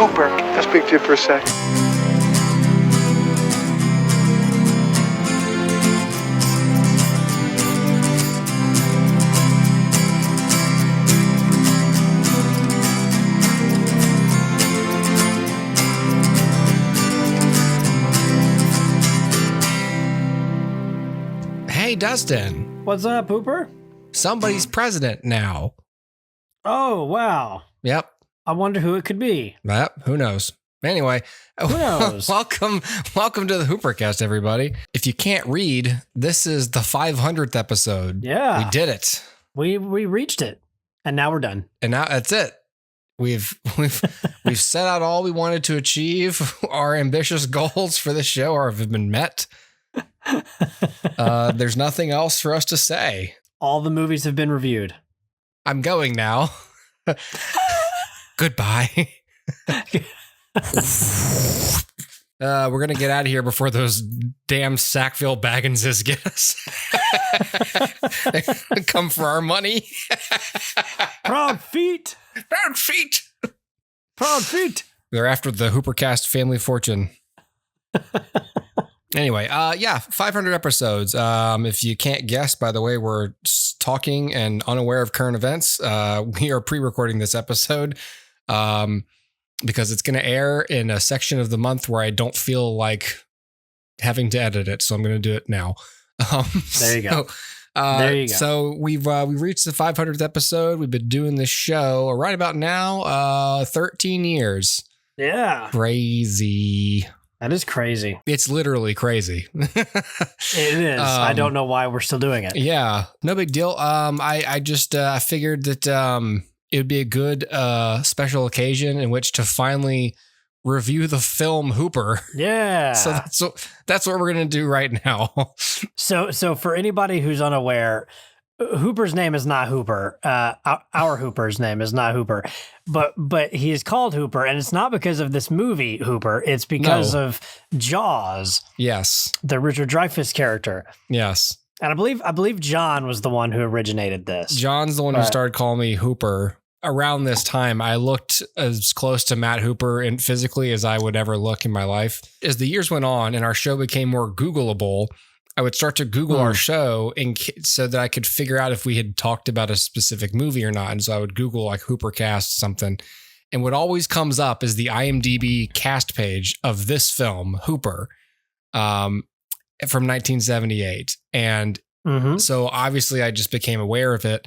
Hooper. I'll speak to you for a sec. Hey, Dustin. What's up, Hooper? Somebody's president now. Oh, wow. Yep. I wonder who it could be. Yep. Who knows? Anyway, Who knows? welcome to the Hoopercast, everybody. If you can't read, this is the 500th episode. Yeah. We did it. We reached it, and now we're done. And now that's it. We've set out all we wanted to achieve. Our ambitious goals for this show have been met. There's nothing else for us to say. All the movies have been reviewed. I'm going now. Goodbye. We're going to get out of here before those damn Sackville Bagginses get us. They come for our money. Proud feet. Proud feet. Proud feet. They're after the Hoopercast family fortune. Anyway, 500 episodes. If you can't guess, by the way, we're talking and unaware of current events. We are pre-recording this episode because it's going to air in a section of the month where I don't feel like having to edit it. So I'm going to do it now. There you go. There you go. So we've reached the 500th episode. We've been doing this show right about now, 13 years. Yeah. Crazy. That is crazy. It's literally crazy. It is. I don't know why we're still doing it. Yeah, no big deal. I just figured that it would be a good special occasion in which to finally review the film Hooper. Yeah. So that's what we're gonna do right now. So for anybody who's unaware, Hooper's name is not Hooper. Our Hooper's name is not Hooper, but he is called Hooper, and it's not because of this movie Hooper. It's because of Jaws. Yes, the Richard Dreyfuss character. Yes, and I believe John was the one who originated this. John's the one who started calling me Hooper. Around this time, I looked as close to Matt Hooper and physically as I would ever look in my life. As the years went on and our show became more Googleable, I would start to Google our show so that I could figure out if we had talked about a specific movie or not. And so I would Google like Hoopercast something. And what always comes up is the IMDb cast page of this film, Hooper, from 1978. And so obviously I just became aware of it.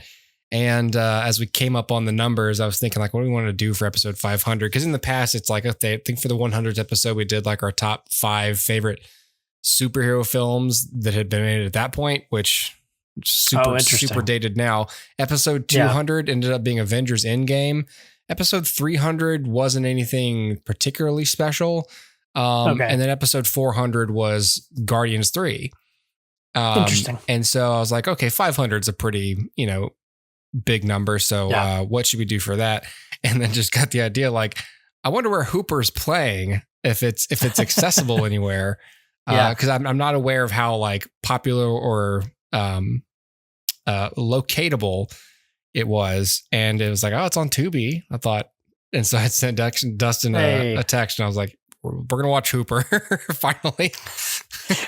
And as we came up on the numbers, I was thinking like, what do we want to do for episode 500? Because in the past, it's like, I think for the 100th episode, we did like our top 5 favorite superhero films that had been made at that point, which super dated now. Episode 200 ended up being Avengers Endgame. Episode 300 wasn't anything particularly special. And then episode 400 was Guardians 3. Interesting. And so I was like, okay, 500 is a pretty, big number. So what should we do for that? And then just got the idea, like, I wonder where Hooper's playing, if it's accessible anywhere. Because I'm not aware of how like popular or locatable it was, and it was like, oh, it's on Tubi. I thought, and so I sent Dustin a text, and I was like, we're gonna watch Hooper finally,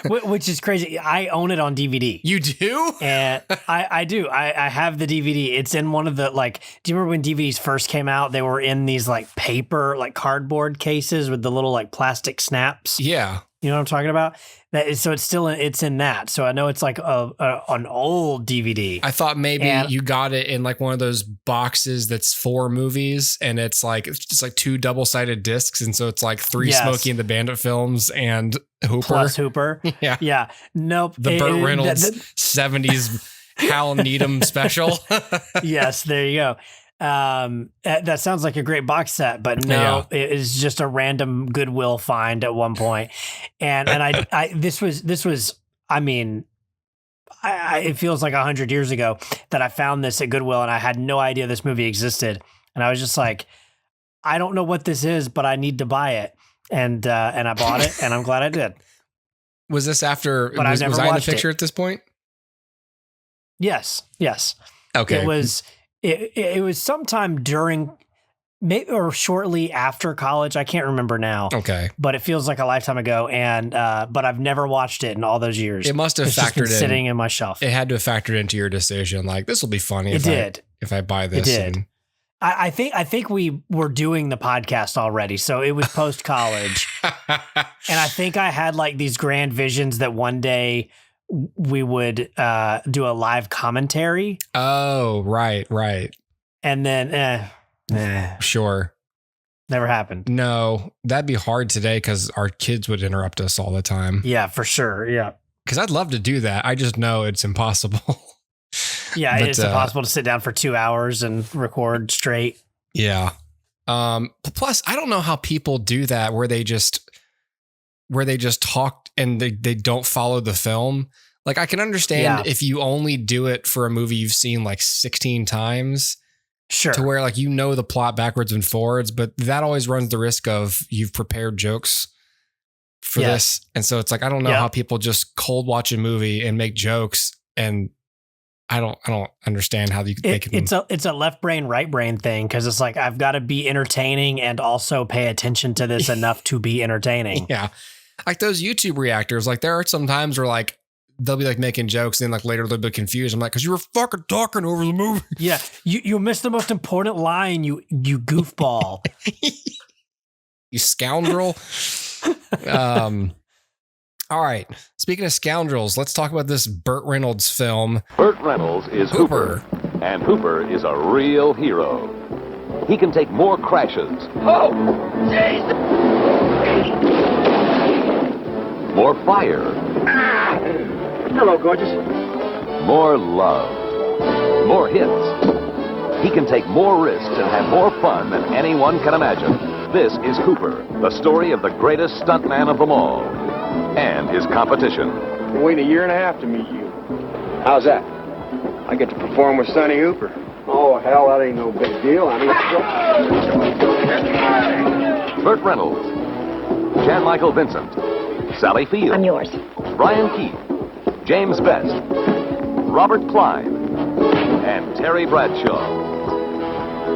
which is crazy. I own it on DVD. You do? And I do. I have the DVD. It's in one of the like. Do you remember when DVDs first came out? They were in these like paper, like cardboard cases with the little like plastic snaps. Yeah. You know what I'm talking about? So it's in that. So I know it's like an old DVD. I thought maybe you got it in like one of those boxes that's 4 movies, and it's just like 2 double-sided discs, and so it's like 3 Smokey and the Bandit films and Hooper. Plus Hooper. Yeah. Nope. The Burt Reynolds 70s Hal Needham special. Yes, there you go. That sounds like a great box set, but no, it is just a random Goodwill find at one point. And this was, I mean, it feels like 100 years ago that I found this at Goodwill, and I had no idea this movie existed. And I was just like, I don't know what this is, but I need to buy it. And I bought it, and I'm glad I did. Was this after, was I in the picture at this point? Yes. Okay. It was sometime during maybe or shortly after college. I can't remember now. Okay. But it feels like a lifetime ago. And but I've never watched it in all those years. It must have It's just been factored in. sitting in my shelf. It had to have factored into your decision. Like, this will be funny It did. if I buy this. It did. I think we were doing the podcast already, so it was post college, and I think I had like these grand visions that one day we would do a live commentary. Oh, right. And then, Sure. never happened. No, that'd be hard today because our kids would interrupt us all the time. Yeah, for sure. Yeah. Because I'd love to do that. I just know it's impossible. Yeah, But, it's impossible to sit down for 2 hours and record straight. Yeah. Plus, I don't know how people do that where they just talk and they don't follow the film. Like, I can understand if you only do it for a movie you've seen like 16 times. Sure. To where like you know the plot backwards and forwards, but that always runs the risk of you've prepared jokes for this. And so it's like, I don't know how people just cold watch a movie and make jokes, and I don't understand how they can. It's a left brain, right brain thing, because it's like I've got to be entertaining and also pay attention to this enough to be entertaining. Yeah. Like those YouTube reactors, like there are some times where like they'll be like making jokes and then like later they'll be confused. I'm like, because you were fucking talking over the movie. Yeah. You missed the most important line, you goofball. You scoundrel. All right. Speaking of scoundrels, let's talk about this Burt Reynolds film. Burt Reynolds is Hooper, and Hooper is a real hero. He can take more crashes. Oh, jeez! More fire. Ah! Hello, gorgeous. More love. More hits. He can take more risks and have more fun than anyone can imagine. This is Hooper, the story of the greatest stuntman of them all. And his competition. Been waiting 1.5 years to meet you. How's that? I get to perform with Sonny Hooper. Oh, hell, that ain't no big deal. I mean... Burt Reynolds, Jan Michael Vincent, Sally Field. I'm yours. Brian Keith, James Best, Robert Klein, and Terry Bradshaw.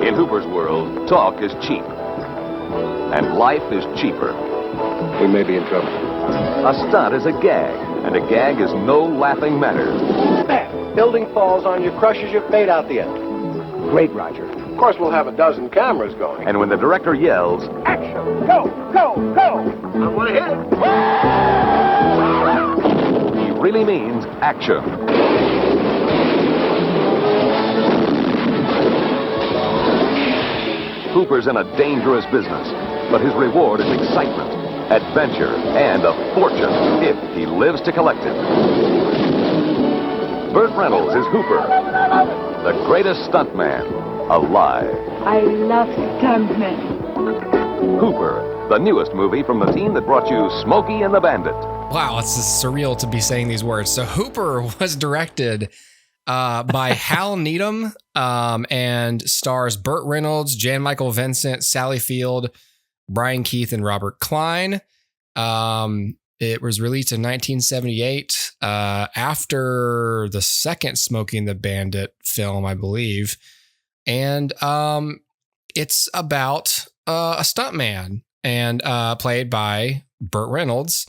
In Hooper's world, talk is cheap. And life is cheaper. We may be in trouble. A stunt is a gag, and a gag is no laughing matter. Bam! Building falls on you, crushes you, fade out the end. Great, Roger. Of course, we'll have a dozen cameras going. And when the director yells, Action! Go! Go! Go! I want to hit it! he really means action. Hooper's in a dangerous business, but his reward is excitement, adventure, and a fortune if he lives to collect it. Burt Reynolds is Hooper, the greatest stuntman alive. I love stuntmen. Hooper, the newest movie from the team that brought you Smokey and the Bandit. Wow, it's surreal to be saying these words. So Hooper was directed by Hal Needham and stars Burt Reynolds, Jan Michael Vincent, Sally Field, Brian Keith, and Robert Klein. It was released in 1978 after the second Smokey and the Bandit film, I believe. And it's about a stuntman and played by Burt Reynolds,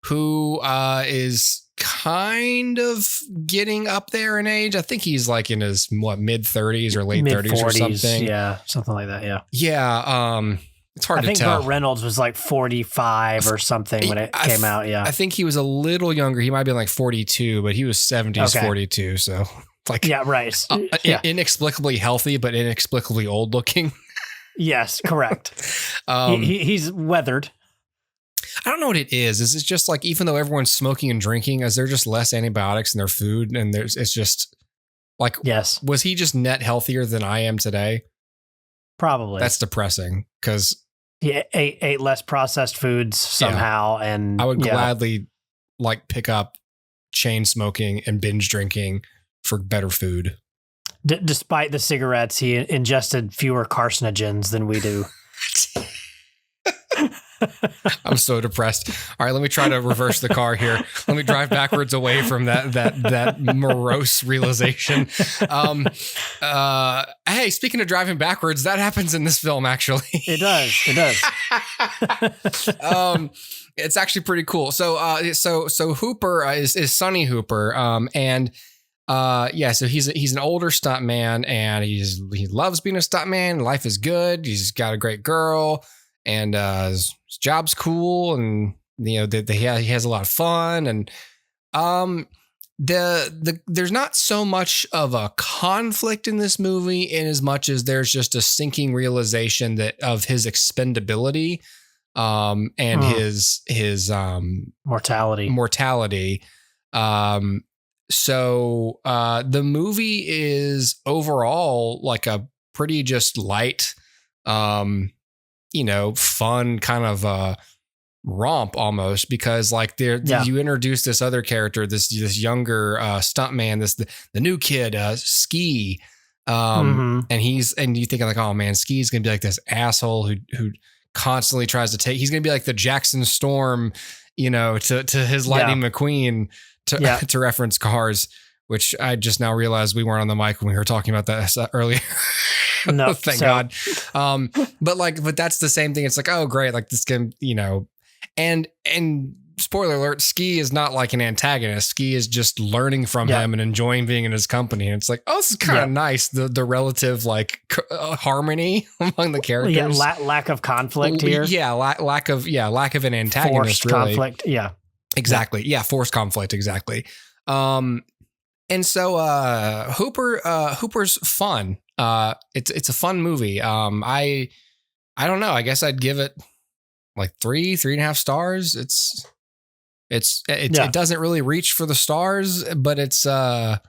who is kind of getting up there in age. I think he's like in his mid 30s or late 30s or something. Yeah, something like that. Yeah. Yeah. It's hard to tell. I think Burt Reynolds was like 45 or something when it came out. Yeah. I think he was a little younger. He might have been like 42, but he was 70s, 42. So like, yeah, right. Inexplicably healthy, but inexplicably old looking. Yes, correct. He's weathered. I don't know what it is. Is it just like, even though everyone's smoking and drinking, is there just less antibiotics in their food? And it's just like, yes. Was he just net healthier than I am today? Probably. That's depressing because he ate less processed foods somehow. Yeah. And I would gladly like pick up chain smoking and binge drinking for better food. Despite the cigarettes, he ingested fewer carcinogens than we do. I'm so depressed. All right, let me try to reverse the car here. Let me drive backwards away from that morose realization. Hey, speaking of driving backwards, that happens in this film, actually. It does. It's actually pretty cool. So Hooper is Sonny Hooper, so he's an older stuntman, and he loves being a stuntman. Life is good. He's got a great girl, and his job's cool, and he has a lot of fun, and there's not so much of a conflict in this movie in as much as there's just a sinking realization that of his expendability, and his mortality. So the movie is overall like a pretty just light, fun kind of romp almost, because like you introduce this other character, this younger stuntman, the new kid, Ski, and you think like, oh man, Ski's gonna be like this asshole who constantly tries to he's gonna be like the Jackson Storm, to his Lightning McQueen. To reference Cars, which I just now realized we weren't on the mic when we were talking about that earlier. No, thank God. But that's the same thing. It's like, oh great, like this can, and spoiler alert, Ski is not like an antagonist. Ski is just learning from him and enjoying being in his company. And it's like, oh, this is kind of nice. The relative like harmony among the characters. Yeah, lack of conflict here. Yeah, lack of an antagonist. Forced really. conflict. Yeah. Exactly. Yeah. Forced conflict. Exactly. And so, Hooper's fun. It's a fun movie. I don't know. I guess I'd give it like 3.5 stars. It doesn't really reach for the stars, but it's, I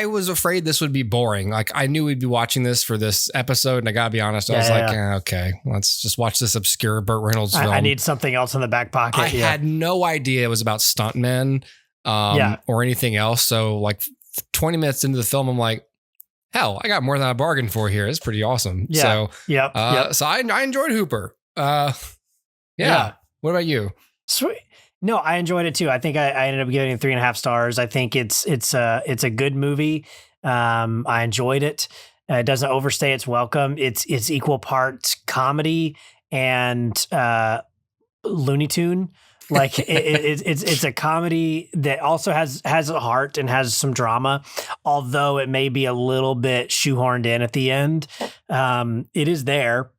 was afraid this would be boring. Like I knew we'd be watching this for this episode, and I gotta be honest, I was like, okay, let's just watch this obscure Burt Reynolds film. I need something else in the back pocket. I had no idea it was about stuntmen, or anything else. So like 20 minutes into the film, I'm like, hell, I got more than I bargained for here. It's pretty awesome. Yeah. So, so I enjoyed Hooper. What about you? Sweet. No, I enjoyed it too. I think I ended up giving it 3.5 stars. I think it's a good movie. I enjoyed it. It doesn't overstay its welcome. It's equal parts comedy and Looney Tune. Like it's a comedy that also has a heart and has some drama, although it may be a little bit shoehorned in at the end. It is there.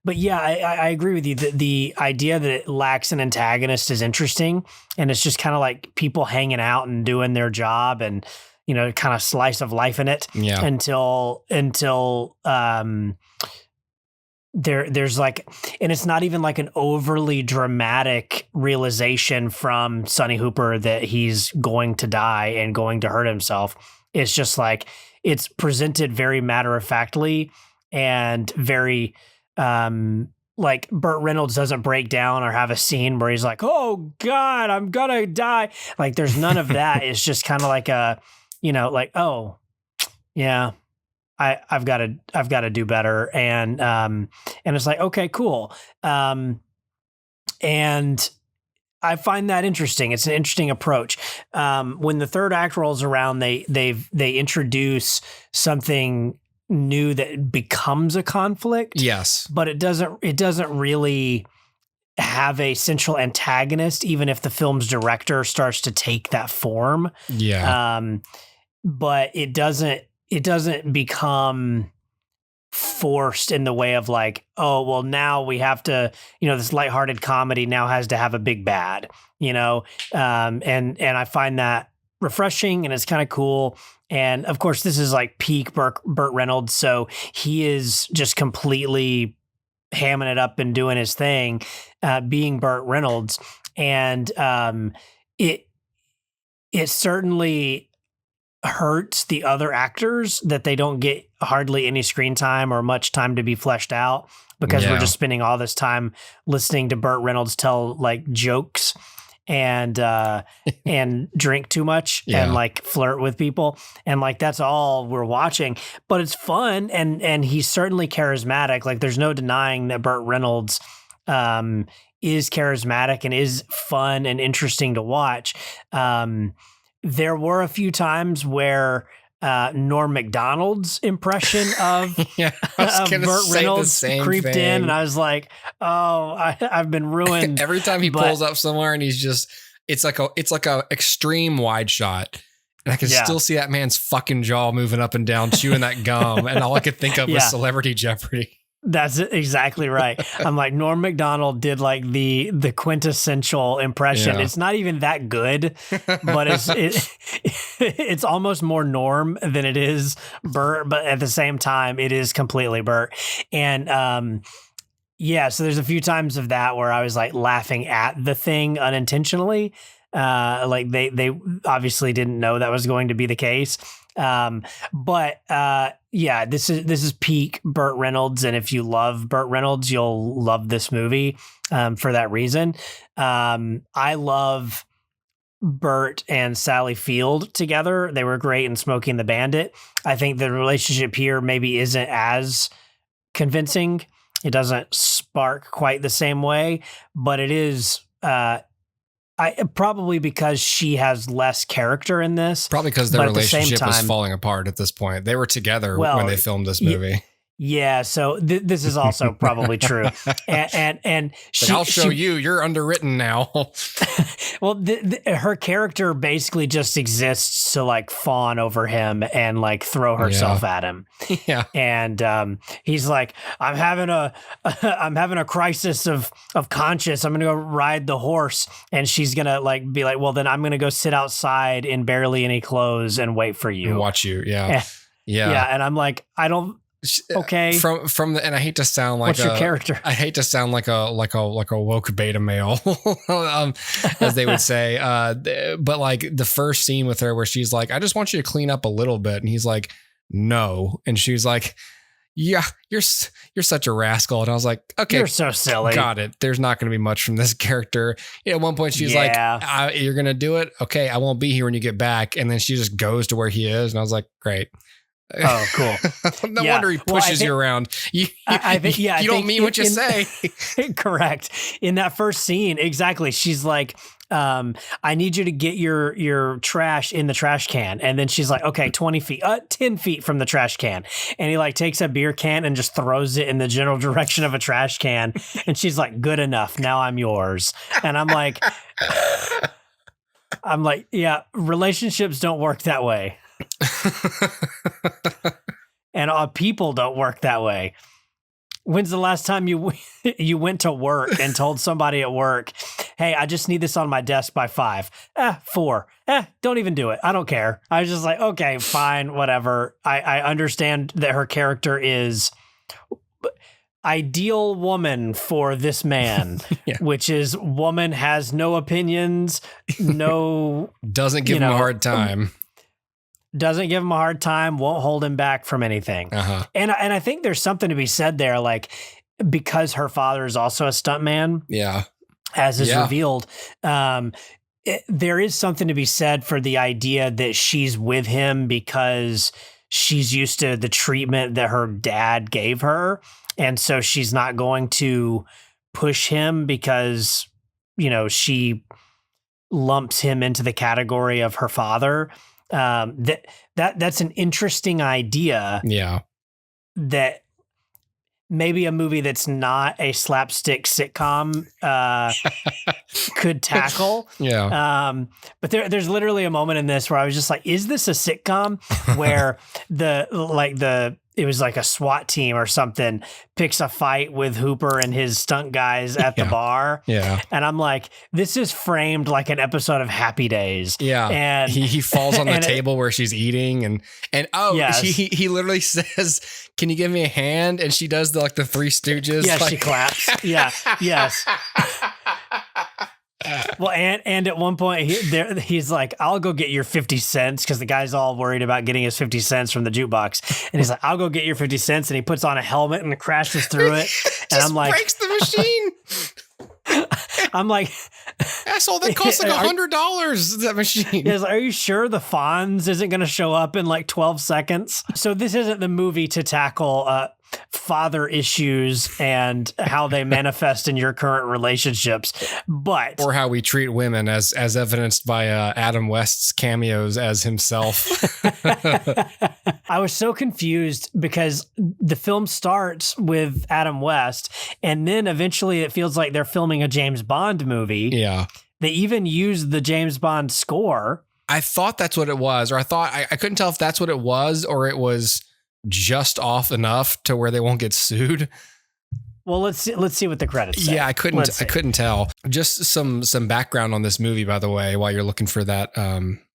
But yeah, I agree with you. The idea that it lacks an antagonist is interesting, and it's just kind of like people hanging out and doing their job, and kind of slice of life in it. Yeah. Until there's like, and it's not even like an overly dramatic realization from Sonny Hooper that he's going to die and going to hurt himself. It's just like it's presented very matter of factly and very. Like Burt Reynolds doesn't break down or have a scene where he's like, oh God, I'm gonna die. Like there's none of that. It's just kind of like like, oh yeah, I've got to do better. And it's like, okay, cool. And I find that interesting. It's an interesting approach. When the third act rolls around, they introduce something new that becomes a conflict. Yes. But it doesn't really have a central antagonist, even if the film's director starts to take that form. Yeah. But it doesn't become forced in the way of like, oh, well, now we have to, this lighthearted comedy now has to have a big bad, and I find that refreshing, and it's kind of cool. And of course, this is like peak Burt Reynolds. So he is just completely hamming it up and doing his thing, being Burt Reynolds. And it certainly hurts the other actors that they don't get hardly any screen time or much time to be fleshed out, because we're just spending all this time listening to Burt Reynolds tell like jokes. and drink too much and like flirt with people. And like, that's all we're watching, but it's fun. And he's certainly charismatic. Like there's no denying that Burt Reynolds, is charismatic and is fun and interesting to watch. There were a few times where Norm Macdonald's impression of, of Burt Reynolds creeped in, and I was like, "Oh, I've been ruined." Every time he pulls up somewhere, and he's just—it's like a extreme wide shot, and I can still see that man's fucking jaw moving up and down, chewing that gum, and all I could think of was Celebrity Jeopardy. That's exactly right. I'm like, Norm Macdonald did like the quintessential impression. It's not even that good, but it's almost more Norm than it is Burt, but at the same time, it is completely Burt. And so there's a few times of that where I was like laughing at the thing unintentionally. Like they obviously didn't know that was going to be the case. This is peak Burt Reynolds. And if you love Burt Reynolds, you'll love this movie, for that reason. I love Burt and Sally Field together. They were great in Smokey and the Bandit. I think the relationship here maybe isn't as convincing. It doesn't spark quite the same way, but it is, probably because she has less character in this. Probably because their relationship was falling apart at this point. They were together when they filmed this movie. Yeah, so this is also probably true. And she, I'll show you. You're underwritten now. Well, her character basically just exists to like fawn over him and like throw herself at him. Yeah, and he's like, I'm having a crisis of conscience. I'm gonna go ride the horse, and she's gonna like be like, well, then I'm gonna go sit outside in barely any clothes and wait for you, and watch you. Yeah. And I'm like, I don't. Okay. From the, and I hate to sound like what's your character? I hate to sound like a woke beta male, as they would say. But like the first scene with her where she's like, I just want you to clean up a little bit, and he's like, no, and she's like, yeah, you're such a rascal, and I was like, okay, you're so silly. Got it. There's not going to be much from this character. At one point, she's like, you're going to do it. Okay, I won't be here when you get back, and then she just goes to where he is, and I was like, great. Oh, cool. No wonder he pushes you around. You don't mean what you say. Correct. In that first scene, exactly. She's like, I need you to get your trash in the trash can. And then she's like, okay, 20 feet, 10 feet from the trash can. And he like takes a beer can and just throws it in the general direction of a trash can. And she's like, good enough. Now I'm yours. And I'm like, yeah, relationships don't work that way. And people don't work that way. When's the last time you went to work and told somebody at work, hey, I just need this on my desk by 5? 4. Don't even do it. I don't care. I was just like, okay, fine, whatever. I understand that her character is ideal woman for this man, which is woman has no opinions, doesn't give him a hard time. Doesn't give him a hard time, won't hold him back from anything. Uh-huh. And I think there's something to be said there, like, because her father is also a stuntman. Yeah. As is revealed. There is something to be said for the idea that she's with him because she's used to the treatment that her dad gave her. And so she's not going to push him because, she lumps him into the category of her father. That's an interesting idea. Yeah. That maybe a movie that's not a slapstick sitcom could tackle. Yeah. But there's literally a moment in this where I was just like, is this a sitcom where it was like a SWAT team or something picks a fight with Hooper and his stunt guys at the bar. Yeah. And I'm like, this is framed like an episode of Happy Days. Yeah. And he falls on the table where she's eating and he literally says, can you give me a hand? And she does the Three Stooges. Yeah, she claps. Yeah. Yes. Well, and at one point he's like, I'll go get your 50 cents because the guy's all worried about getting his 50 cents from the jukebox. And he's like, I'll go get your 50 cents. And he puts on a helmet and crashes through it. And I'm like, breaks the machine. I'm like, Asshole, that costs like $100, that machine. Are you sure the Fonz isn't going to show up in like 12 seconds? So this isn't the movie to tackle father issues and how they manifest in your current relationships, but or how we treat women, as evidenced by Adam West's cameos as himself. I was so confused because the film starts with Adam West, and then eventually it feels like they're filming a James Bond movie. Yeah, they even use the James Bond score. I thought that's what it was, or I thought I couldn't tell if that's what it was, or it was just off enough to where they won't get sued. Well, let's see what the credits say. Yeah, I couldn't tell. Just some background on this movie, by the way, while you're looking for that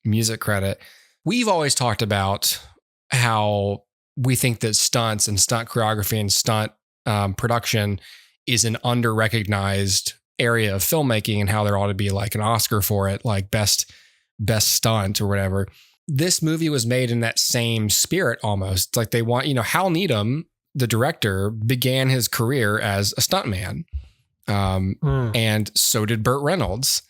music credit. We've always talked about how we think that stunts and stunt choreography and stunt production is an under-recognized area of filmmaking, and how there ought to be like an Oscar for it, like best stunt or whatever. This movie was made in that same spirit almost. Like they want, Hal Needham, the director, began his career as a stuntman. And so did Burt Reynolds.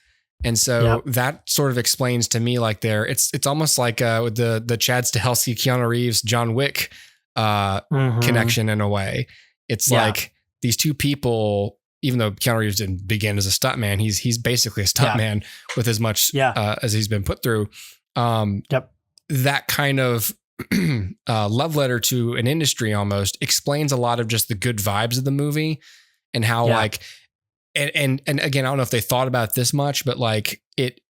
And so that sort of explains to me like it's almost like with the Chad Stahelski, Keanu Reeves, John Wick connection in a way. It's like these two people, even though Keanu Reeves didn't begin as a stuntman, he's basically a stuntman with as much as he's been put through. That kind of love letter to an industry almost explains a lot of just the good vibes of the movie, and how like, and again, I don't know if they thought about it this much, but like it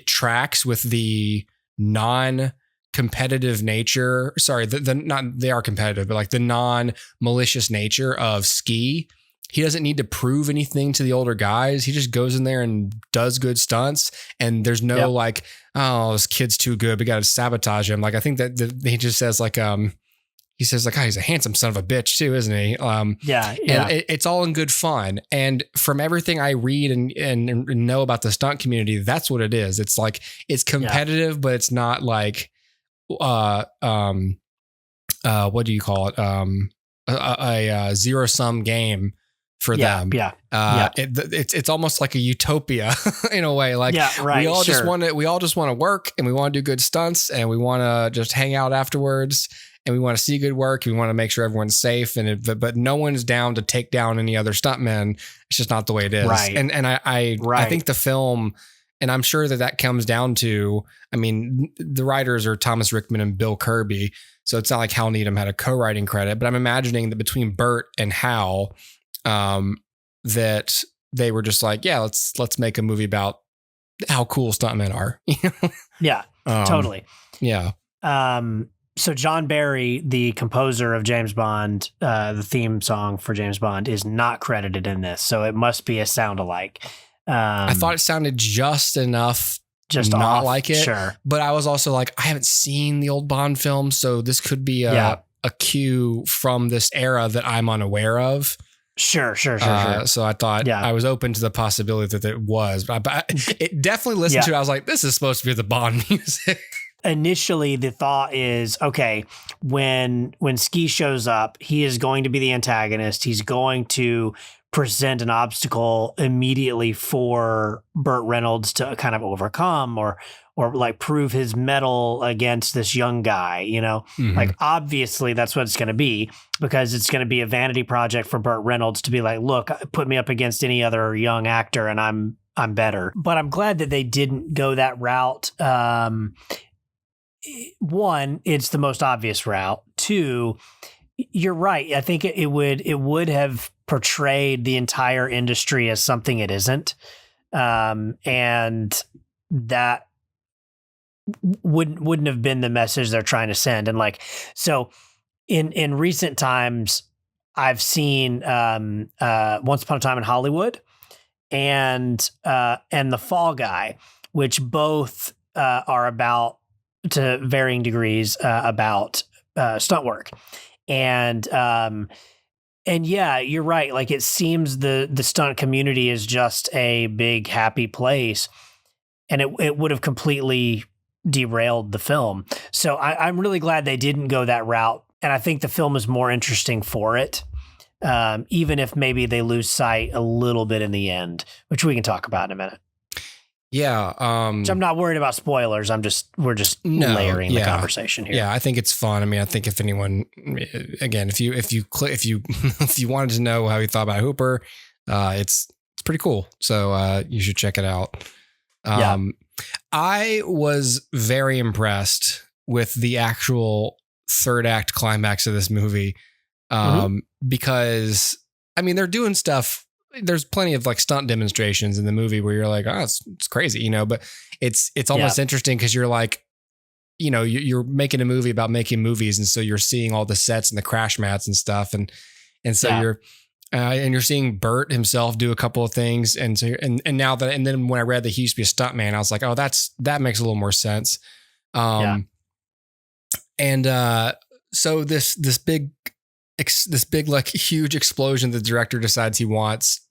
tracks with the non-competitive nature. Sorry, they are competitive, but like the non-malicious nature of Ski. He doesn't need to prove anything to the older guys. He just goes in there and does good stunts. And there's no like, oh, this kid's too good, we got to sabotage him. Like, I think that he just says like, he says like, oh, he's a handsome son of a bitch too, isn't he? And it's all in good fun. And from everything I read and know about the stunt community, that's what it is. It's like, it's competitive, but it's not like, what do you call it? A zero sum game for them. It's almost like a utopia in a way. Like we all just want to work, and we want to do good stunts, and we want to just hang out afterwards, and we want to see good work. We want to make sure everyone's safe, but no one's down to take down any other stuntmen. It's just not the way it is. Right. And I think the film, and I'm sure that comes down to, I mean, the writers are Thomas Rickman and Bill Kirby. So it's not like Hal Needham had a co-writing credit, but I'm imagining that between Burt and Hal, that they were just like, let's make a movie about how cool stuntmen are. Totally. Yeah. So John Barry, the composer of James Bond, the theme song for James Bond, is not credited in this. So it must be a sound alike. I thought it sounded just enough, just not off, like it. Sure. But I was also like, I haven't seen the old Bond film, so this could be a cue from this era that I'm unaware of. Sure. So I thought I was open to the possibility that it was, but it definitely listened to it. I was like, this is supposed to be the Bond music. Initially, the thought is, okay, when Ski shows up, he is going to be the antagonist. He's going to present an obstacle immediately for Burt Reynolds to kind of overcome or like prove his mettle against this young guy, like obviously that's what it's going to be, because it's going to be a vanity project for Burt Reynolds to be like, look, put me up against any other young actor and I'm better. But I'm glad that they didn't go that route. One, it's the most obvious route. Two, you're right. I think it would have portrayed the entire industry as something it isn't. And that wouldn't have been the message they're trying to send. And like, so in recent times, I've seen Once Upon a Time in Hollywood and The Fall Guy, which both are about, to varying degrees, about stunt work. And yeah, you're right. Like, it seems the stunt community is just a big happy place, and it would have completely derailed the film. So I'm really glad they didn't go that route. And I think the film is more interesting for it. Even if maybe they lose sight a little bit in the end, which we can talk about in a minute. Yeah. Which I'm not worried about spoilers. We're just layering the conversation here. Yeah, I think it's fun. I mean, I think if anyone, again, if you if you wanted to know how he thought about Hooper, it's pretty cool. So you should check it out. I was very impressed with the actual third act climax of this movie, because I mean they're doing stuff. There's plenty of like stunt demonstrations in the movie where you're like, oh, it's crazy, you know, but it's almost interesting because you're like, you know, you're making a movie about making movies. And so you're seeing all the sets and the crash mats and stuff. And so you're seeing Burt himself do a couple of things. And so, and then when I read that he used to be a stunt man, I was like, oh, that makes a little more sense. So this big, like huge explosion the director decides he wants,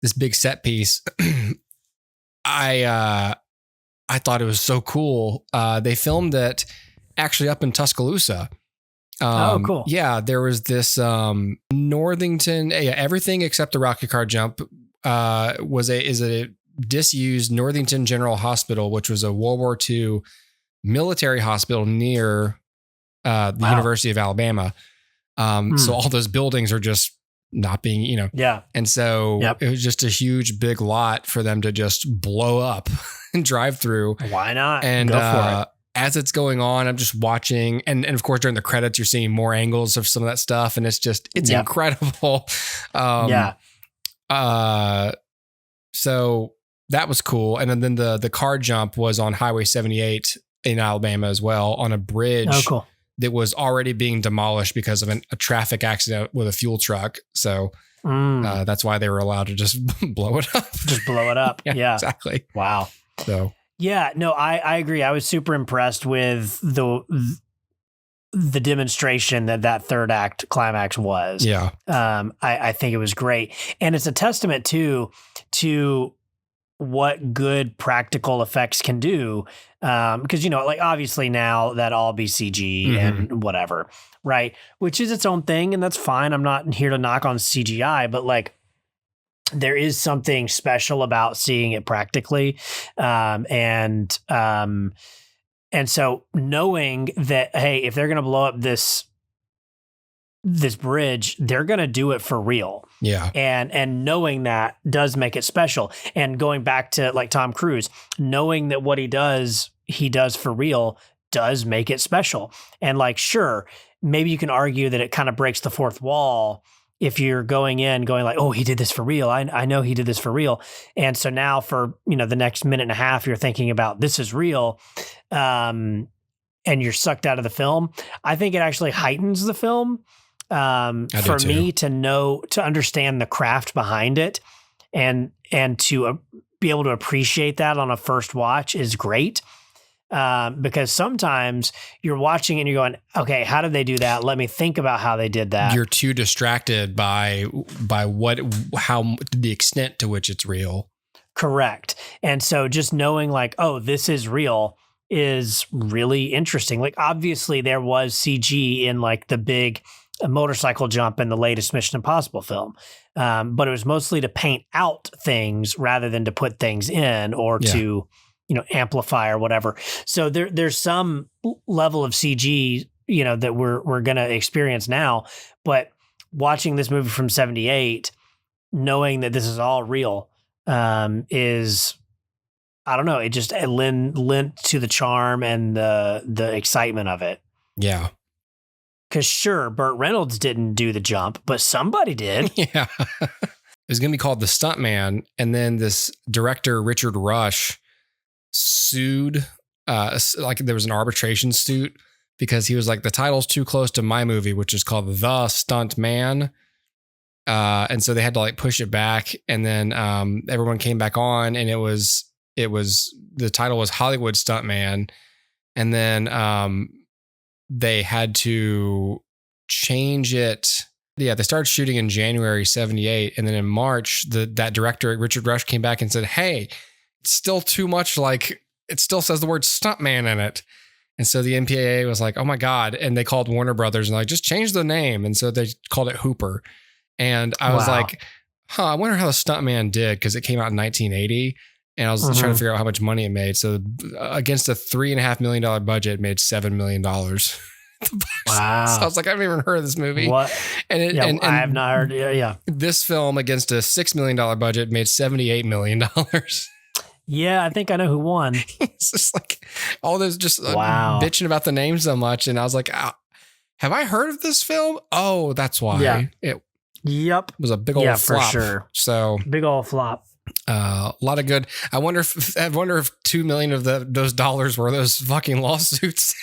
this big set piece. I thought it was so cool. They filmed it actually up in Tuscaloosa. Cool. Yeah, there was this Northington. Everything except the rocket car jump is a disused Northington General Hospital, which was a World War II military hospital near the University of Alabama. So all those buildings are just not being, you know. Yeah. And so it was just a huge, big lot for them to just blow up and drive through. Why not? And go for it. As it's going on, I'm just watching. And of course, during the credits, you're seeing more angles of some of that stuff. And it's incredible. So that was cool. And then the car jump was on Highway 78 in Alabama as well, on a bridge. Oh, cool. That was already being demolished because of a traffic accident with a fuel truck. So that's why they were allowed to just blow it up. Just blow it up. Yeah, exactly. Wow. So I agree. I was super impressed with the demonstration that third act climax was. Yeah. I think it was great. And it's a testament to what good practical effects can do. Because, you know, like obviously now that all be CG and whatever, right? Which is its own thing, and that's fine. I'm not here to knock on CGI, but like there is something special about seeing it practically. And so knowing that, hey, if they're going to blow up this bridge, they're going to do it for real. Yeah. And knowing that does make it special. And going back to like Tom Cruise, knowing that what he does for real does make it special. And like, sure, maybe you can argue that it kind of breaks the fourth wall if you're going like, oh, he did this for real. I know he did this for real. And so now for, you know, the next minute and a half, you're thinking about this is real. And you're sucked out of the film. I think it actually heightens the film. For me to understand the craft behind it and to be able to appreciate that on a first watch is great. Because sometimes you're watching and you're going, okay, how did they do that? Let me think about how they did that. You're too distracted by the extent to which it's real. Correct. And so just knowing like, oh, this is real is really interesting. Like obviously there was CG in like the big motorcycle jump in the latest Mission Impossible film. But it was mostly to paint out things rather than to put things in or to, you know, amplify or whatever. So there's some level of CG, you know, that we're going to experience now, but watching this movie from 78, knowing that this is all real, is, I don't know, it just lent to the charm and the excitement of it. Yeah. Because sure, Burt Reynolds didn't do the jump, but somebody did. Yeah. It was going to be called The Stuntman. And then this director, Richard Rush, sued, like there was an arbitration suit because he was like, the title's too close to my movie, which is called The Stuntman. And so they had to like push it back. And then everyone came back on and it was the title was Hollywood Stuntman. And then they had to change it. Yeah, they started shooting in January 78. And then in March, that director, Richard Rush, came back and said, hey, it's still too much, like it still says the word stuntman in it. And so the MPAA was like, oh my God. And they called Warner Brothers and like, just change the name. And so they called it Hooper. And I was like, I wonder how the stuntman did, because it came out in 1980. And I was trying to figure out how much money it made. So against a $3.5 million budget, it made $7 million. Wow. So I was like, I haven't even heard of this movie. What? And I have not heard. Yeah. This film against a $6 million budget made $78 million. Yeah, I think I know who won. It's just like all those just Wow. bitching about the name so much. And I was like, have I heard of this film? Oh, that's why. Yeah. It Yep. was a big old flop. for sure. So Big old flop. a lot of good. I wonder if $2 million of those dollars were those fucking lawsuits.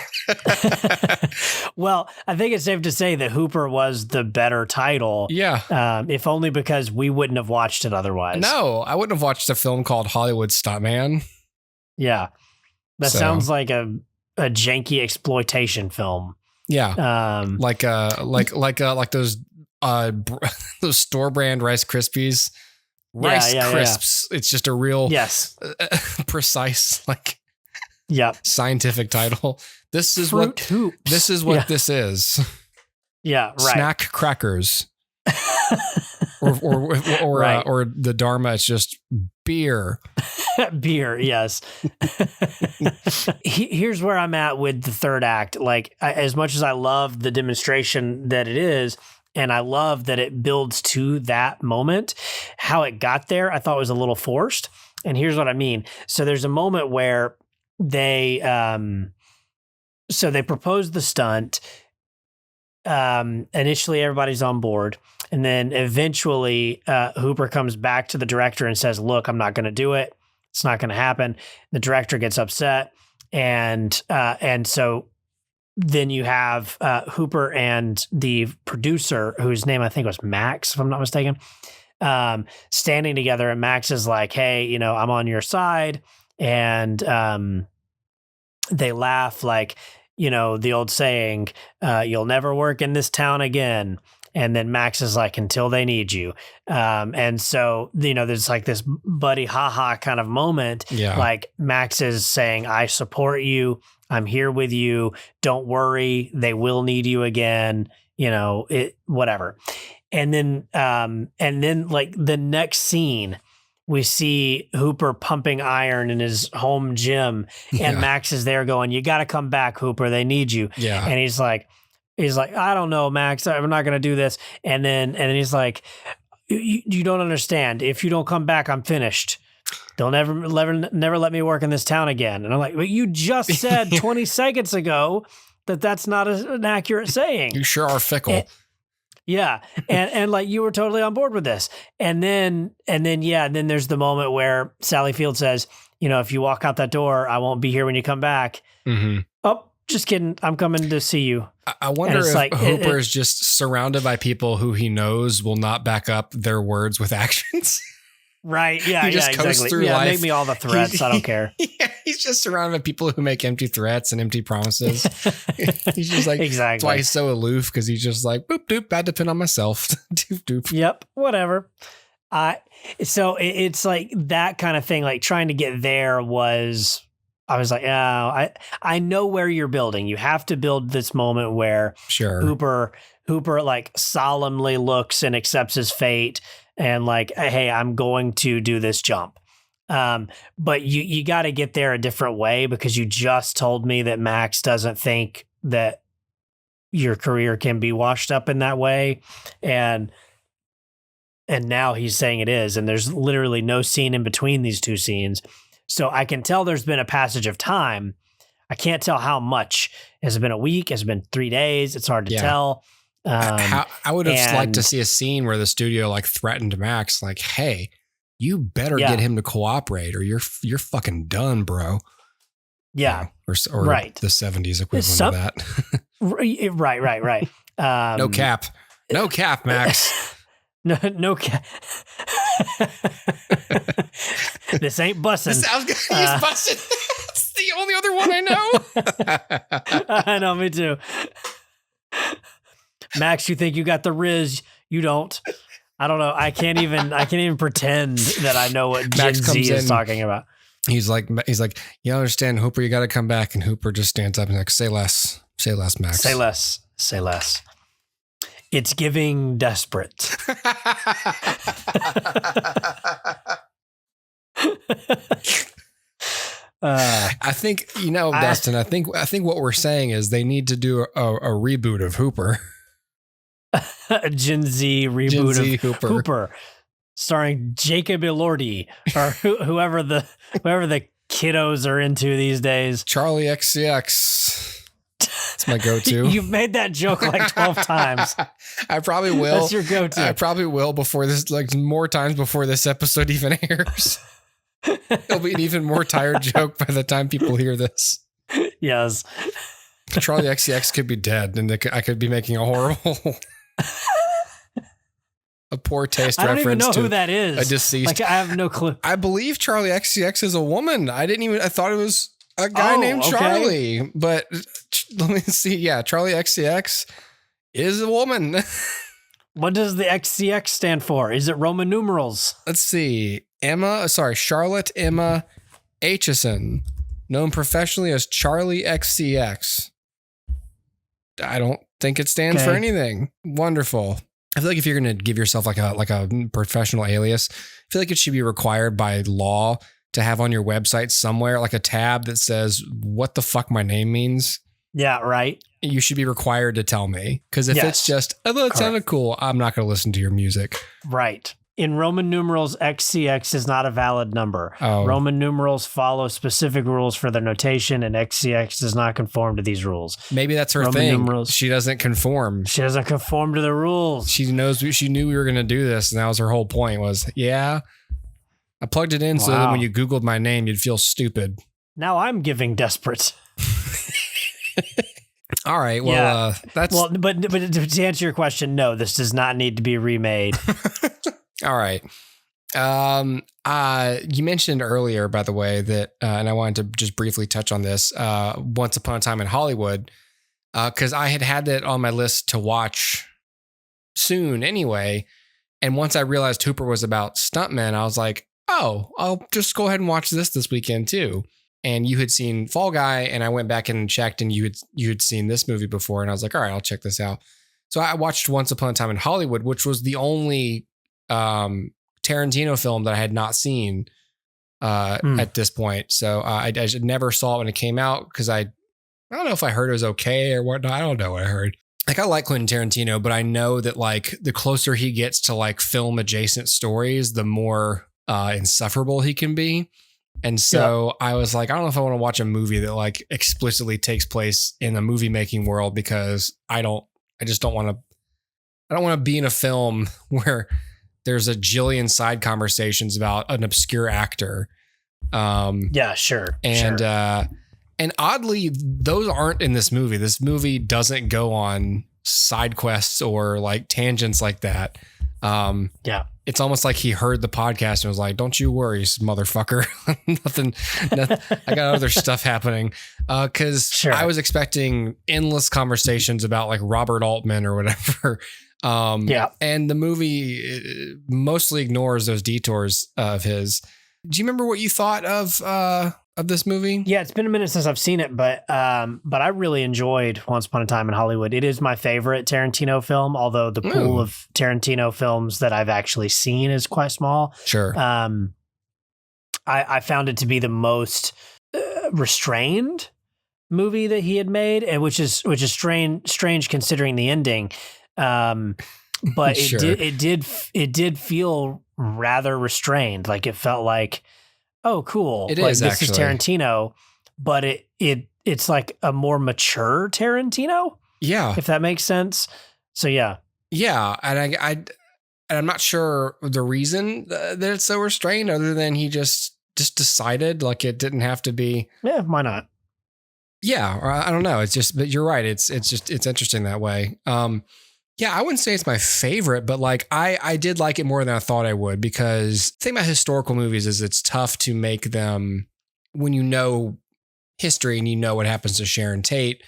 Well, I think it's safe to say that Hooper was the better title. Yeah. If only because we wouldn't have watched it otherwise. No, I wouldn't have watched a film called Hollywood Stuntman. Yeah. That So- sounds like a janky exploitation film. Yeah. Like those those store brand Rice Krispies. Rice Crisps. It's just a real precise, like Yep. scientific title. This is Fruit what Hoops. this is what this is. Yeah, right. Snack crackers. or Right. or the Dharma, it's just beer. Beer, yes. Here's where I'm at with the third act. Like, as much as I love the demonstration that it is, and I love that it builds to that moment, how it got there, I thought was a little forced. And here's what I mean. So there's a moment where they propose the stunt. Initially, everybody's on board. And then eventually, Hooper comes back to the director and says, look, I'm not going to do it. It's not going to happen. The director gets upset. And so then you have Hooper and the producer, whose name I think was Max, if I'm not mistaken, standing together. And Max is like, hey, I'm on your side. And they laugh like, the old saying, you'll never work in this town again. And then Max is like, until they need you. And so, there's like this buddy haha kind of moment. Yeah. Like Max is saying, I support you. I'm here with you. Don't worry. They will need you again. Whatever. And then like the next scene, we see Hooper pumping iron in his home gym, and Max is there going, you got to come back, Hooper. They need you. Yeah. And he's like, I don't know, Max, I'm not going to do this. And then he's like, you don't understand. If you don't come back, I'm finished. They'll never let me work in this town again. And I'm like, but you just said 20 seconds ago that that's not an accurate saying. You sure are fickle. Yeah. And like you were totally on board with this. And then there's the moment where Sally Field says, if you walk out that door, I won't be here when you come back. Mm-hmm. Oh, just kidding. I'm coming to see you. I wonder if Hooper is just surrounded by people who he knows will not back up their words with actions. Right. Yeah. He just coasts through life. Make me all the threats. I don't care. Yeah, he's just surrounded by people who make empty threats and empty promises. He's just like, exactly. That's why he's so aloof, because he's just like, boop, doop, bad depend on myself. Doop, doop. Yep. Whatever. So it's like that kind of thing, like trying to get there was, I was like, oh, I know where you're building. You have to build this moment where Sure. Hooper like solemnly looks and accepts his fate and like, hey, I'm going to do this jump. But you got to get there a different way, because you just told me that Max doesn't think that your career can be washed up in that way. And now he's saying it is. And there's literally no scene in between these two scenes. So I can tell there's been a passage of time. I can't tell how much. Has it been a week? Has it been 3 days? It's hard to tell. I would have liked to see a scene where the studio like threatened Max, like, hey, you better get him to cooperate or you're fucking done, bro. Yeah. Or right. The 70s equivalent of that. Right. No cap, Max. No cap. This ain't bussin'. I was gonna use bussin'. It's the only other one I know. I know, me too. Max, you think you got the Riz? You don't. I don't know. I can't even pretend that I know what Gen Z is talking about. He's like, you understand, Hooper, you got to come back. And Hooper just stands up and like, say less, Max. Say less. It's giving desperate. I think, Dustin, I think what we're saying is they need to do a reboot of Hooper. A Gen Z reboot of Hooper, starring Jacob Elordi or whoever the kiddos are into these days. Charlie XCX. That's my go-to. You've made that joke like 12 times. I probably will. That's your go-to. I probably will before this, like more times before this episode even airs. It'll be an even more tired joke by the time people hear this. Yes. Charlie XCX could be dead, and I could be making a horrible, a poor taste reference. I don't even know who that is. A deceased. Like, I have no clue. I believe Charlie XCX is a woman. I thought it was a guy named Charlie, but let me see. Yeah, Charlie XCX is a woman. What does the XCX stand for? Is it Roman numerals? Let's see. Charlotte Emma Aitchison, known professionally as Charlie XCX. I don't think it stands for anything. Wonderful. I feel like if you're going to give yourself like a professional alias, I feel like it should be required by law to have on your website somewhere like a tab that says what the fuck my name means. Yeah, right. You should be required to tell me, because if it's just, oh, it sounded cool, I'm not going to listen to your music. Right. In Roman numerals, XCX is not a valid number. Oh. Roman numerals follow specific rules for their notation, and XCX does not conform to these rules. Maybe that's her Roman thing. Numerals. She doesn't conform. She doesn't conform to the rules. She knew we were going to do this, and that was her whole point was, I plugged it in so that when you Googled my name, you'd feel stupid. Now I'm giving desperate. All right. Well, that's... Well, but to answer your question, no, this does not need to be remade. All right. You mentioned earlier, by the way, that, and I wanted to just briefly touch on this, Once Upon a Time in Hollywood, because I had that on my list to watch soon anyway. And once I realized Hooper was about stuntmen, I was like, oh, I'll just go ahead and watch this weekend too. And you had seen Fall Guy, and I went back and checked, and you had seen this movie before, and I was like, all right, I'll check this out. So I watched Once Upon a Time in Hollywood, which was the only Tarantino film that I had not seen at this point. So I just never saw it when it came out, because I don't know if I heard it was okay or whatnot. I don't know what I heard. Like, I like Quentin Tarantino, but I know that like the closer he gets to like film adjacent stories, the more insufferable he can be. And so I was like, I don't know if I want to watch a movie that like explicitly takes place in the movie making world, because I don't want to be in a film where there's a jillion side conversations about an obscure actor. Yeah, sure. And oddly, those aren't in this movie. This movie doesn't go on side quests or like tangents like that. It's almost like he heard the podcast and was like, don't you worry, motherfucker. nothing. I got other stuff happening. Cause I was expecting endless conversations about like Robert Altman or whatever. And the movie mostly ignores those detours of his. Do you remember what you thought of this movie? Yeah, it's been a minute since I've seen it, but I really enjoyed Once Upon a Time in Hollywood. It is my favorite Tarantino film, although the pool of Tarantino films that I've actually seen is quite small. Sure. I found it to be the most restrained movie that he had made, and which is strange considering the ending. But it did feel rather restrained. Like, it felt like, oh, cool. This is Tarantino, but it's like a more mature Tarantino. Yeah. If that makes sense. So yeah. Yeah. And I'm not sure the reason that it's so restrained, other than he just decided like it didn't have to be. Yeah. Why not? Yeah. Or I don't know. It's just, but you're right. It's interesting that way. Yeah, I wouldn't say it's my favorite, but like I did like it more than I thought I would, because the thing about historical movies is it's tough to make them when you know history and you know what happens to Sharon Tate.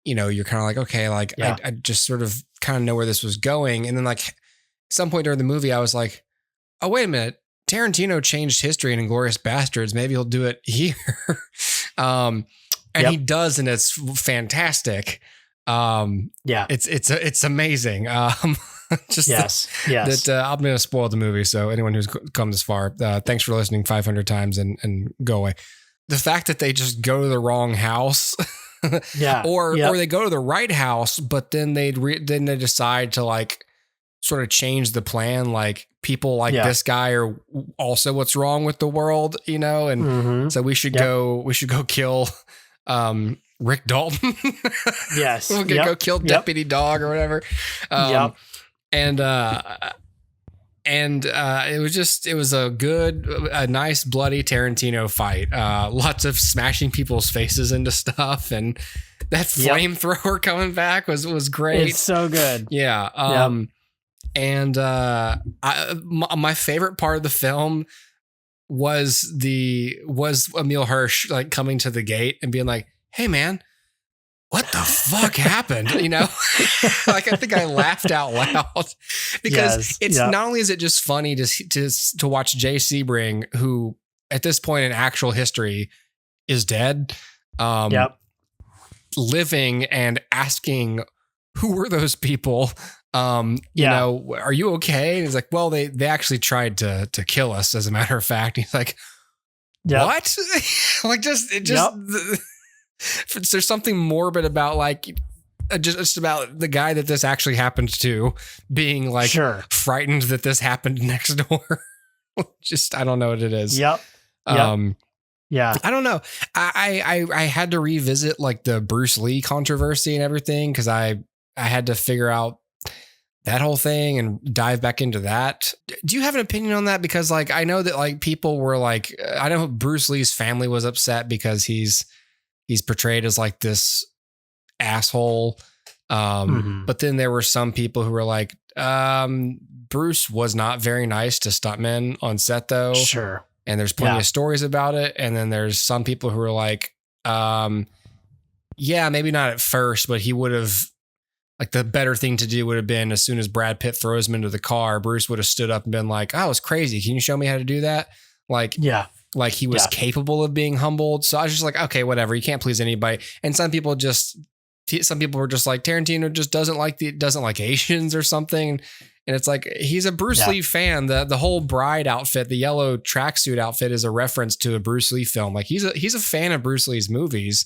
You know, you're kind of like, okay, like I just sort of kind of know where this was going. And then like at some point during the movie, I was like, oh, wait a minute. Tarantino changed history in Inglourious Bastards. Maybe he'll do it here. He does, and it's fantastic. It's amazing. Just yes. Yes. that I'm going to spoil the movie. So anyone who's come this far, thanks for listening 500 times and go away. The fact that they just go to the wrong house, Yeah. or they go to the right house, but then they decide to like sort of change the plan. Like people like this guy are also what's wrong with the world, you know, and so we should go kill Rick Dalton. Yes. We'll go kill Deputy Dog or whatever. And it was a nice bloody Tarantino fight. Lots of smashing people's faces into stuff, and that flamethrower coming back was great. It's so good. Yeah. And my favorite part of the film was Emil Hirsch like coming to the gate and being like, "Hey man, what the fuck happened?" You know, like I think I laughed out loud because it's not only is it just funny to watch Jay Sebring, who at this point in actual history is dead, living and asking, who were those people? You know, are you okay? And he's like, well, they actually tried to kill us, as a matter of fact. He's like, what? Like there's something morbid about like just about the guy that this actually happened to being like frightened that this happened next door. Just I don't know what it is. Yeah. I don't know. I had to revisit like the Bruce Lee controversy and everything because I had to figure out that whole thing and dive back into that. Do you have an opinion on that? Because like I know that like people were like, I know Bruce Lee's family was upset because he's portrayed as like this asshole. But then there were some people who were like, Bruce was not very nice to stuntmen on set though. Sure. And there's plenty of stories about it. And then there's some people who are like, maybe not at first, but he would have, like the better thing to do would have been as soon as Brad Pitt throws him into the car, Bruce would have stood up and been like, "Oh, it's crazy. Can you show me how to do that?" Like, like he was capable of being humbled. So I was just like, okay, whatever. You can't please anybody. And some people were just like, Tarantino just doesn't like Asians or something. And it's like, he's a Bruce Lee fan. The whole bride outfit, the yellow tracksuit outfit is a reference to a Bruce Lee film. Like he's a fan of Bruce Lee's movies.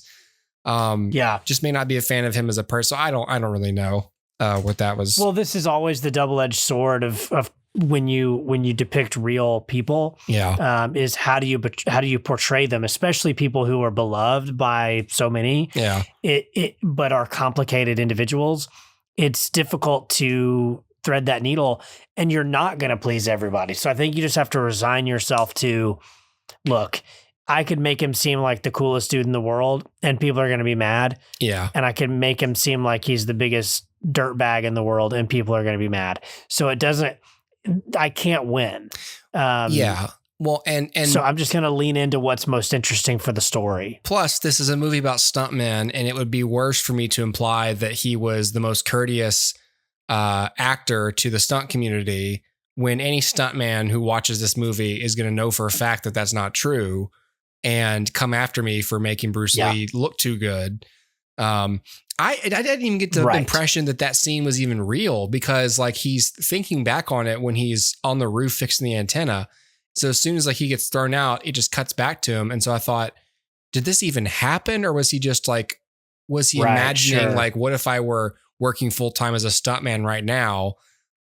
Just may not be a fan of him as a person. So I don't really know what that was. Well, this is always the double-edged sword of when you depict real people. Is how do you portray them, especially people who are beloved by so many. But are complicated individuals. It's difficult to thread that needle, and you're not going to please everybody. So I think you just have to resign yourself to, look, I could make him seem like the coolest dude in the world and people are going to be mad. And I can make him seem like he's the biggest dirtbag in the world and people are going to be mad. So I can't win. Well, and so I'm just going to lean into what's most interesting for the story. Plus, this is a movie about stuntmen, and it would be worse for me to imply that he was the most courteous actor to the stunt community when any stuntman who watches this movie is going to know for a fact that that's not true and come after me for making Bruce Lee look too good. I didn't even get the impression that scene was even real because like he's thinking back on it when he's on the roof fixing the antenna. So as soon as like he gets thrown out, it just cuts back to him. And so I thought, did this even happen? Or was he just like, imagining like, what if I were working full time as a stuntman right now?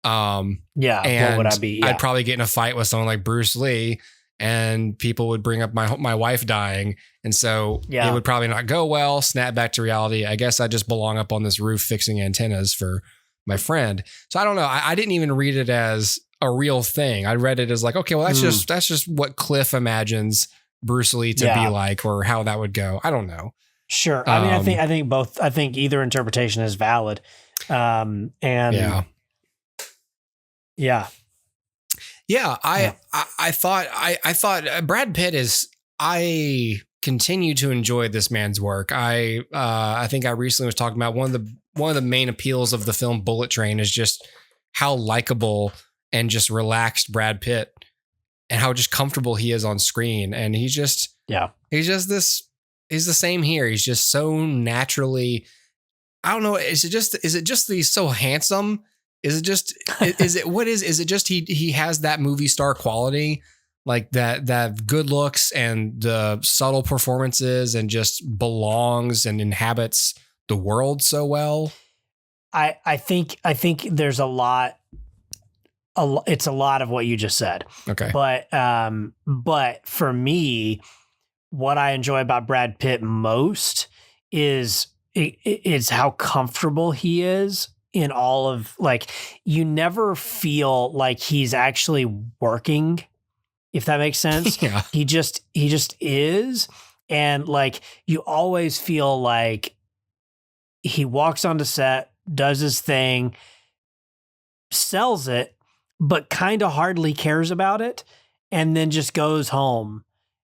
And what would I be? I'd probably get in a fight with someone like Bruce Lee and people would bring up my wife dying. And so it would probably not go well, snap back to reality. I guess I just belong up on this roof fixing antennas for my friend. So I don't know. I didn't even read it as a real thing. I read it as like, okay, well, that's just what Cliff imagines Bruce Lee to be like, or how that would go. I don't know. Sure. I mean, I think both, I think either interpretation is valid. I thought Brad Pitt I continue to enjoy this man's work. I think I recently was talking about one of the main appeals of the film Bullet Train is just how likable and just relaxed Brad Pitt and how just comfortable he is on screen. And he's the same here. He's just so naturally, I don't know. Is it just that he's so handsome Is it just, is it just he has that movie star quality, like that good looks and the subtle performances and just belongs and inhabits the world so well? I think there's a lot. It's a lot of what you just said. Okay. But for me, what I enjoy about Brad Pitt most is how comfortable he is in all of, like, you never feel like he's actually working, if that makes sense. Yeah. He just is. And like, you always feel like he walks onto set, does his thing, sells it, but kind of hardly cares about it, and then just goes home.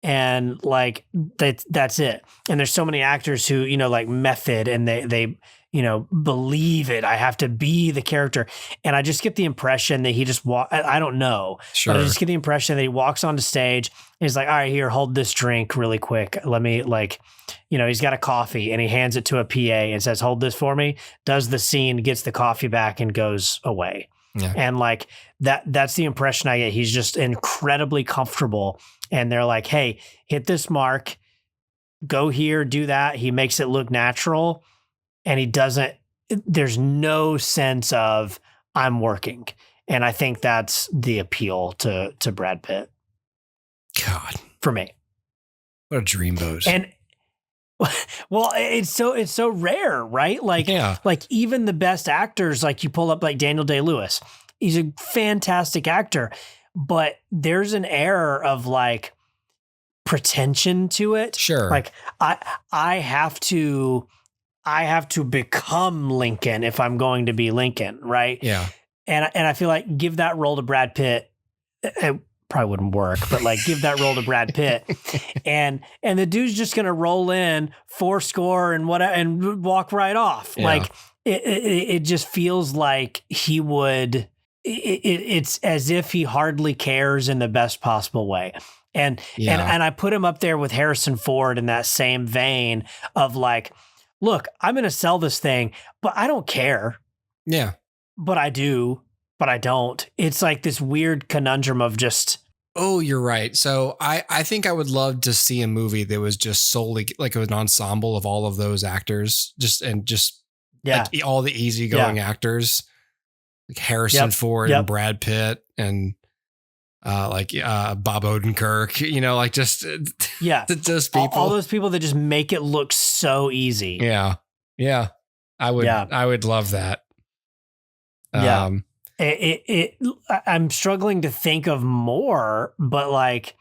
And like that's it. And there's so many actors who, like method, and they believe it. I have to be the character. And I just get the impression that he just I don't know. Sure. But I just get the impression that he walks onto stage and he's like, all right, here, hold this drink really quick. Let me he's got a coffee and he hands it to a PA and says, hold this for me, does the scene, gets the coffee back and goes away. Yeah. And like that's the impression I get. He's just incredibly comfortable. And they're like, hey, hit this mark, go here, do that. He makes it look natural. And there's no sense of I'm working. And I think that's the appeal to Brad Pitt. God, for me. What a dreamboat. And well, it's so rare, right? Like, yeah. Like even the best actors, like you pull up like Daniel Day-Lewis, he's a fantastic actor, but there's an air of like pretension to it. Sure. Like I have to become Lincoln if I'm going to be Lincoln, right? Yeah. And I feel like give that role to Brad Pitt, it probably wouldn't work, but like give that role to Brad Pitt, and the dude's just gonna roll in 4 score and walk right off. Yeah. Like it just feels like he would. It's as if he hardly cares in the best possible way. And I put him up there with Harrison Ford in that same vein of like, look, I'm going to sell this thing, but I don't care. Yeah. But I do, but I don't. It's like this weird conundrum of just. Oh, you're right. So I think I would love to see a movie that was just solely like an ensemble of all of those actors, just like all the easygoing actors, like Harrison Ford and Brad Pitt and Bob Odenkirk, like just just people, all those people that just make it look so easy. Yeah, yeah, I would love that. Yeah, I'm struggling to think of more, but like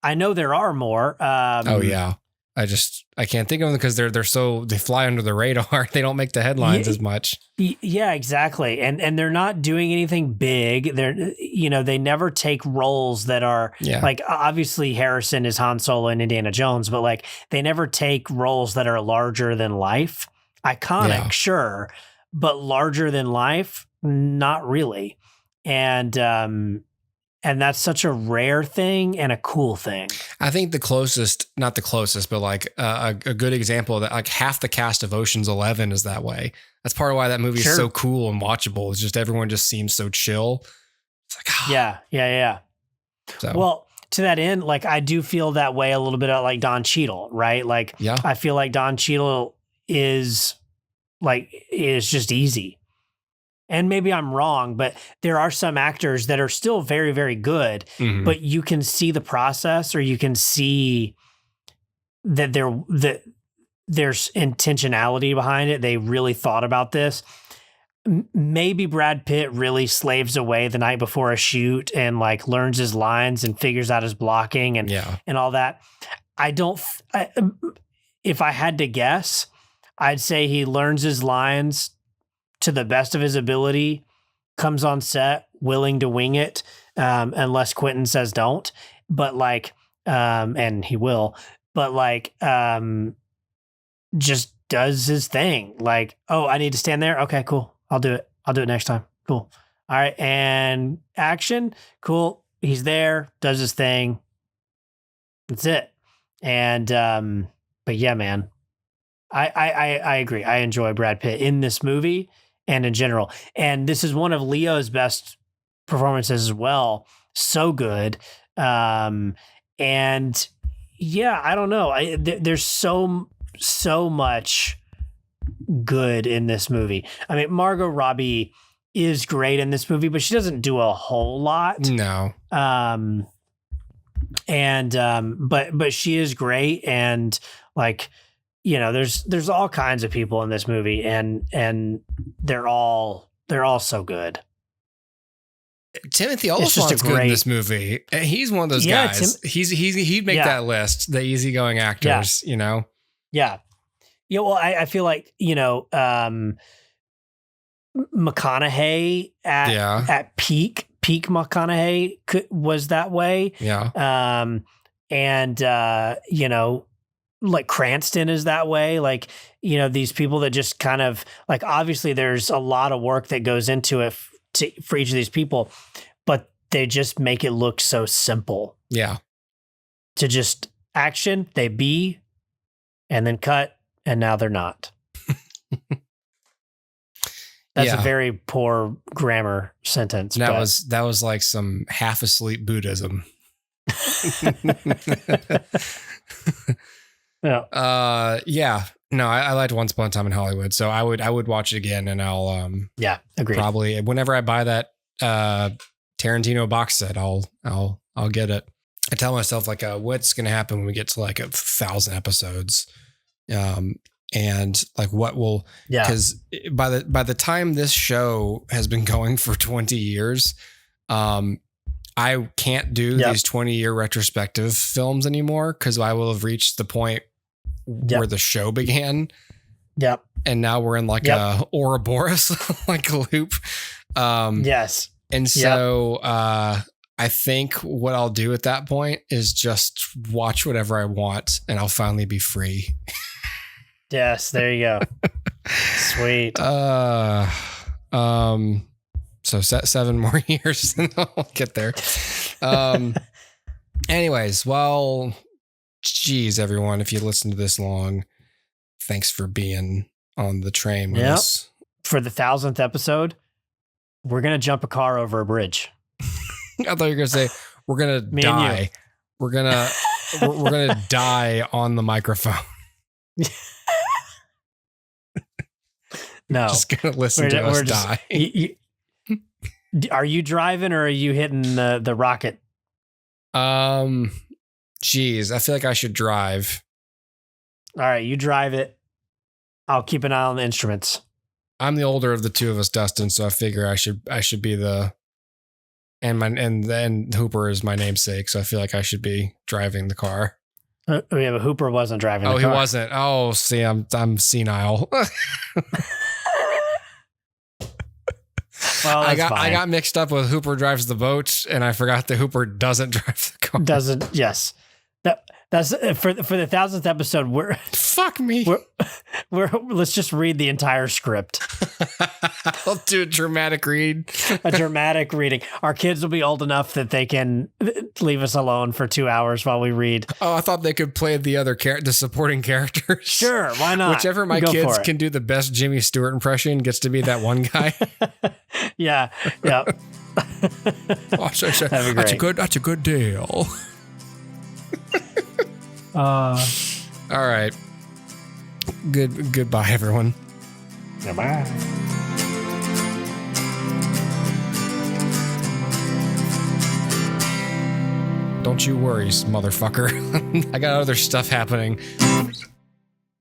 I know there are more. Oh yeah, I can't think of them because they fly under the radar. They don't make the headlines as much. Yeah, exactly. And they're not doing anything big. They never take roles that are like, obviously Harrison is Han Solo and Indiana Jones, but like they never take roles that are larger than life. Iconic, sure, but larger than life, not really. And that's such a rare thing and a cool thing. I think not the closest, but like a good example of that, like half the cast of Ocean's 11 is that way. That's part of why that movie is so cool and watchable. It's just everyone just seems so chill. It's like, yeah. So. Well, to that end, like I do feel that way a little bit about like Don Cheadle, right? Like, I feel like Don Cheadle is just easy. And maybe I'm wrong, but there are some actors that are still very, very good, but you can see the process, or you can see that there's intentionality behind it. They really thought about this. Maybe Brad Pitt really slaves away the night before a shoot and like learns his lines and figures out his blocking and all that. If I had to guess, I'd say he learns his lines to the best of his ability, comes on set willing to wing it, unless Quentin says don't. But like, and he will. But like, just does his thing. Like, oh, I need to stand there. Okay, cool. I'll do it. I'll do it next time. Cool. All right, and action. Cool. He's there. Does his thing. That's it. And but yeah, man, I agree. I enjoy Brad Pitt in this movie. and in general. And this is one of Leo's best performances as well. So good. And yeah, I don't know. There's so much good in this movie. I mean, Margot Robbie is great in this movie, but she doesn't do a whole lot. No. But she is great, and like, you know, there's all kinds of people in this movie, and they're all so good. Timothy Olyphant's good in this movie. He's one of those guys. He'd make that list, the easygoing actors, you know? Yeah. Yeah. Well, I feel like, you know, McConaughey at peak McConaughey was that way. Yeah. You know, like Cranston is that way. Like, you know, these people that just kind of like, obviously there's a lot of work that goes into it for each of these people, but they just make it look so simple. Yeah. To just action, they be, and then cut, and now they're not. That's a very poor grammar sentence. That was like some half asleep Buddhism. Yeah. No, I liked Once Upon a Time in Hollywood, so I would watch it again, and I'll agreed. Probably whenever I buy that Tarantino box set, I'll get it. I tell myself like, what's gonna happen when we get to like 1,000 episodes, and like what will, because by the time this show has been going for 20 years, I can't do these 20-year retrospective films anymore because I will have reached the point where the show began. Yep. And now we're in like a Ouroboros, like a loop. Yes. And so I think what I'll do at that point is just watch whatever I want, and I'll finally be free. Yes, there you go. Sweet. So 7 more years and I'll get there. Anyways, well, geez, everyone, if you listen to this long, thanks for being on the train with us. For the 1,000th episode, we're going to jump a car over a bridge. I thought you were going to say, we're going to die. We're going to die on the microphone. No. Just going to listen to us die. Are you driving or are you hitting the rocket? Geez, I feel like I should drive. All right, you drive it. I'll keep an eye on the instruments. I'm the older of the two of us, Dustin, so I figure I should be the and Hooper is my namesake, so I feel like I should be driving the car. Yeah, but Hooper wasn't driving the car. Oh, he wasn't. Oh, see, I'm senile. Well, I got mixed up with Hooper drives the boat, and I forgot that Hooper doesn't drive the car. Yes. That's for the 1,000th episode. Fuck me. Let's just read the entire script. I'll do a dramatic read. A dramatic reading. Our kids will be old enough that they can leave us alone for 2 hours while we read. Oh, I thought they could play the supporting characters. Sure, why not? Whichever my kids can do the best Jimmy Stewart impression gets to be that one guy. Yeah. Oh, that's a good deal. All right. Goodbye, everyone. Goodbye. Don't you worry, motherfucker. I got other stuff happening.